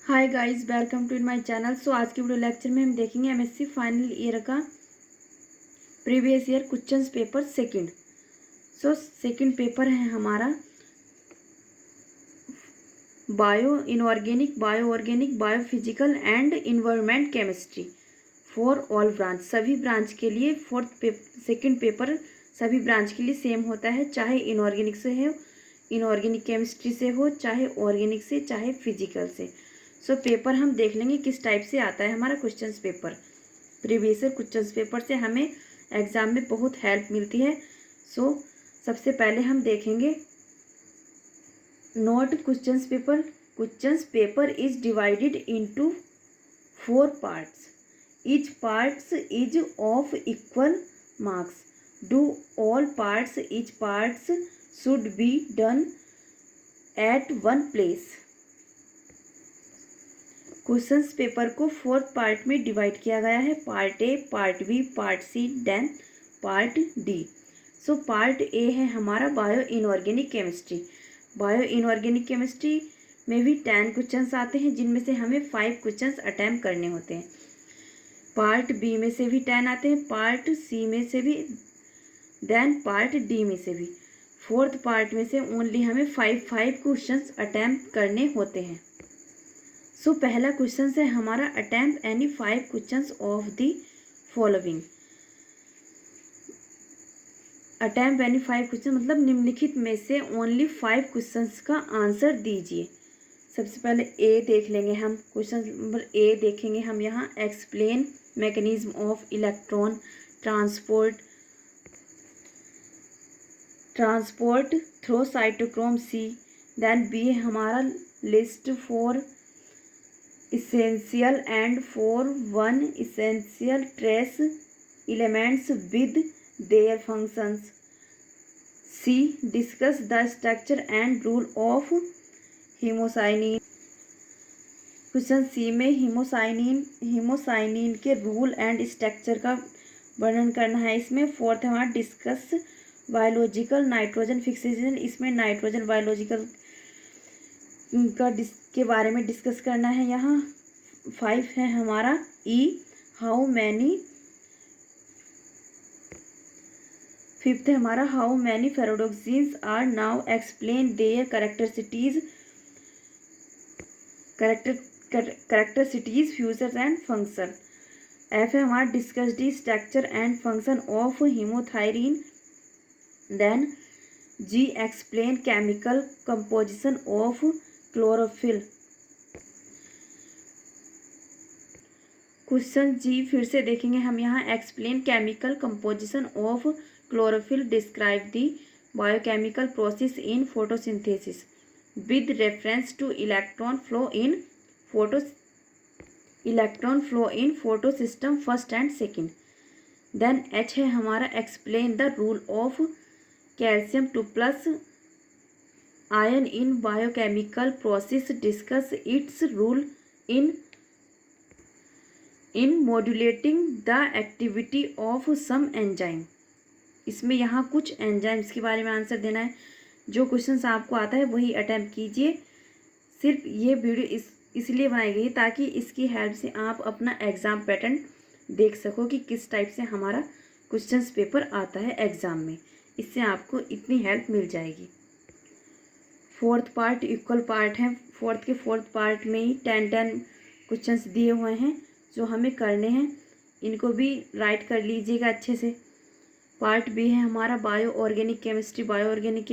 Hi guys, welcome to my channel. So आज के video lecture में हम देखेंगे एमएससी फाइनल ईयर का previous year questions paper second. So second paper है हमारा bio organic biophysical and environment chemistry for all branch. सभी branch के लिए सेकंड पेपर सभी ब्रांच के लिए सेम होता है, चाहे इनऑर्गेनिक से हो, इनऑर्गेनिक केमिस्ट्री से हो, चाहे ऑर्गेनिक से, चाहे फिजिकल से। सो पेपर हम देख लेंगे किस टाइप से आता है हमारा questions paper. Previous year questions paper से हमें एग्जाम में बहुत हेल्प मिलती है। सो सबसे पहले हम देखेंगे note questions paper. Questions paper is divided into 4 parts. Each parts is of equal marks. Do all parts each parts should be done at one place. Questions paper को 4 पार्ट में डिवाइड किया गया है, part A, part B, part C, then part D. So part A है हमारा bio inorganic chemistry. Bio inorganic chemistry में भी 10 questions आते हैं, जिनमें से हमें 5 क्वेश्चंस अटैम्प्ट करने होते हैं। पार्ट बी में से भी 10 आते हैं, पार्ट सी में से भी, देन पार्ट डी में से भी। फोर्थ पार्ट में से ओनली हमें 5 क्वेश्चंस अटैम्प्ट करने होते हैं। सो पहला क्वेश्चन है हमारा attempt any 5 questions of the following. Attempt any 5 question मतलब निम्नलिखित में से ओनली 5 क्वेश्चंस का आंसर दीजिए। सबसे पहले ए देख लेंगे हम। क्वेश्चन नंबर ए देखेंगे हम यहाँ, explain mechanism of electron transport through cytochrome C. Then B है हमारा, list 4 essential and 1 essential trace elements with their functions. C. Discuss the structure and rule of haemocyanin. Question C में haemocyanin के rule and structure का वर्णन करना है। इसमें fourth है हमारा, डिस्कस बायोलॉजिकल नाइट्रोजन फिक्सेशन। इसमें नाइट्रोजन बायोलॉजिकल के बारे में डिस्कस करना है। यहाँ 5 है हमारा, ई हाउ मैनी। फिफ्थ है हमारा, how many ferredoxins are now explain their characteristics futures and function. F है हमारा, discuss the structure and function of haemerythrin. Then G, explain chemical composition of chlorophyll. Question G फिर से देखेंगे हम यहाँ, explain chemical composition of chlorophyll, describe the biochemical process in photosynthesis with reference to electron flow in photo system first and second. Then H है हमारा, explain the rule of calcium 2+ ion in biochemical process, discuss its role in modulating the activity of some enzyme. इसमें यहाँ कुछ enzymes के बारे में answer देना है। जो क्वेश्चंस आपको आता है वही अटेम्प्ट कीजिए। सिर्फ ये वीडियो इसलिए बनाई गई ताकि इसकी हेल्प से आप अपना एग्ज़ाम पैटर्न देख सको कि किस टाइप से हमारा क्वेश्चंस पेपर आता है एग्ज़ाम में। इससे आपको इतनी हेल्प मिल जाएगी। फोर्थ पार्ट इक्वल पार्ट है। फोर्थ पार्ट में ही 10 क्वेश्चंस दिए हुए हैं जो हमें करने हैं। इनको भी राइट कर लीजिएगा अच्छे से। पार्ट बी है हमारा, bio organic chemistry. Bio organic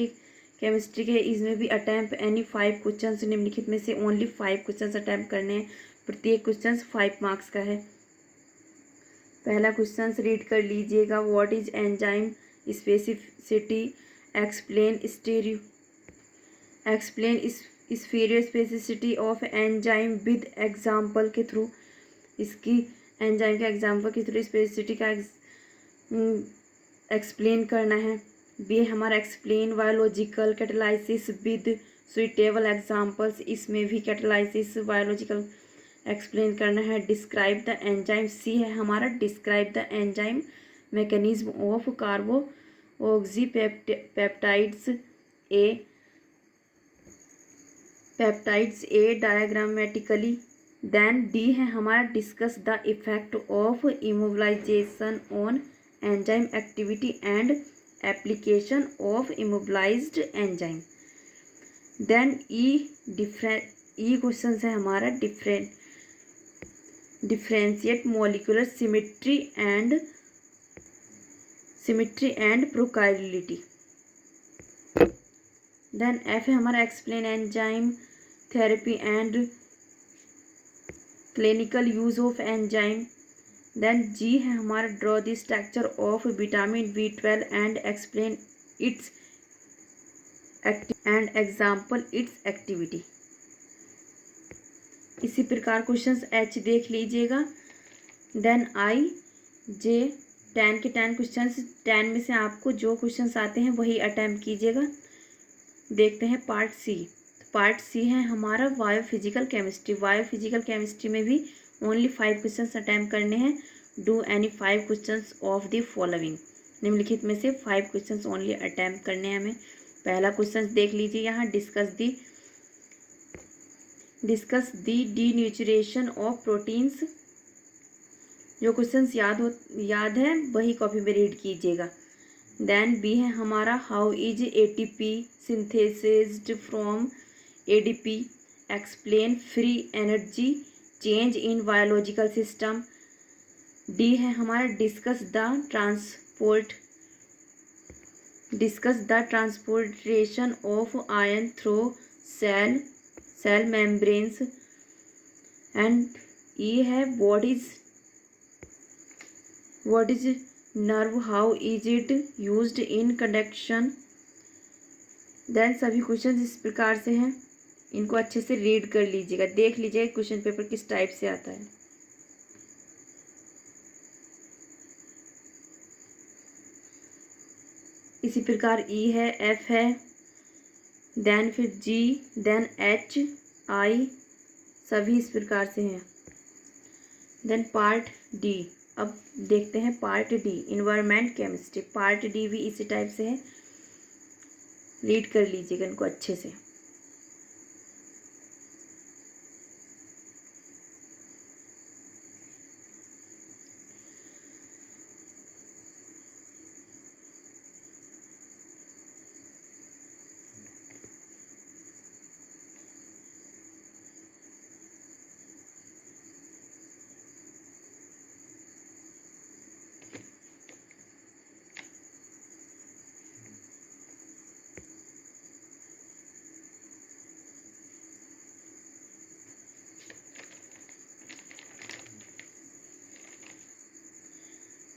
chemistry के इसमें भी अटैम्प्ट एनी 5 क्वेश्चंस निम्नलिखित में से ओनली 5 क्वेश्चंस अटैम्प्ट करने हैं। प्रत्येक क्वेश्चन 5 मार्क्स का है। पहला क्वेश्चन रीड कर लीजिएगा, what is enzyme specificity, explain specificity of enzyme with example के थ्रू। इसकी एंजाइम के एग्जाम्पल के थ्रू स्पेसिफिसिटी का एक्सप्लेन करना है। बी हमारा, explain biological catalysis with suitable examples. इसमें भी कैटालाइसिस बायोलॉजिकल एक्सप्लेन करना है। Describe the enzyme. सी है हमारा, describe the enzyme mechanism of carboxypeptides. A, peptides A diagrammatically. Then D है हमारा discuss the effect of immobilisation on enzyme activity and application of immobilised enzyme. Then E question है हमारा differentiate molecular symmetry and prochirality. Then F है हमारा explain enzyme therapy and clinical use of enzyme. Then G है हमारा draw the structure of vitamin B12 and explain its and example its activity. इसी प्रकार questions H देख लीजिएगा। Then I जे 10 के 10 questions, 10 में से आपको जो क्वेश्चंस आते हैं वही अटैम्प्ट कीजिएगा। देखते हैं पार्ट सी। पार्ट सी है हमारा बायोफिजिकल केमिस्ट्री। बायोफिजिकल केमिस्ट्री में भी ओनली 5 क्वेश्चंस अटैम्प्ट करने हैं। Do any 5 questions of the following. निम्नलिखित में से 5 क्वेश्चंस ओनली अटैम्प्ट करने हैं हमें। पहला क्वेश्चन देख लीजिए यहाँ, discuss the denaturation of proteins. जो क्वेश्चंस याद है वही कॉपी में रीड कीजिएगा। देन बी है हमारा how is ATP synthesised from ADP, explain free energy change in biological system. D है हमारा discuss the transportation of ion through cell membranes. And E है what is nerve, how is it used in conduction. Then सभी question इस प्रकार से हैं, इनको अच्छे से रीड कर लीजिएगा। देख लीजिएगा क्वेश्चन पेपर किस टाइप से आता है। इसी प्रकार ई है, एफ है, देन फिर जी, देन एच, आई, सभी इस प्रकार से हैं। Then part D. अब देखते हैं part D, environment chemistry. Part D भी इसी टाइप से है, रीड कर लीजिएगा इनको अच्छे से।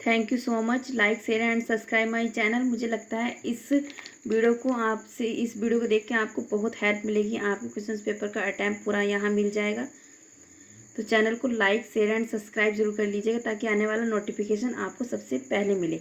Thank you so much. Like share and subscribe my channel. मुझे लगता है इस वीडियो को देख के आपको बहुत हेल्प मिलेगी। आपको क्वेश्चन पेपर का अटैम्प्ट पूरा यहाँ मिल जाएगा। तो चैनल को लाइक शेयर एंड सब्सक्राइब जरूर कर लीजिएगा ताकि आने वाला नोटिफिकेशन आपको सबसे पहले मिले।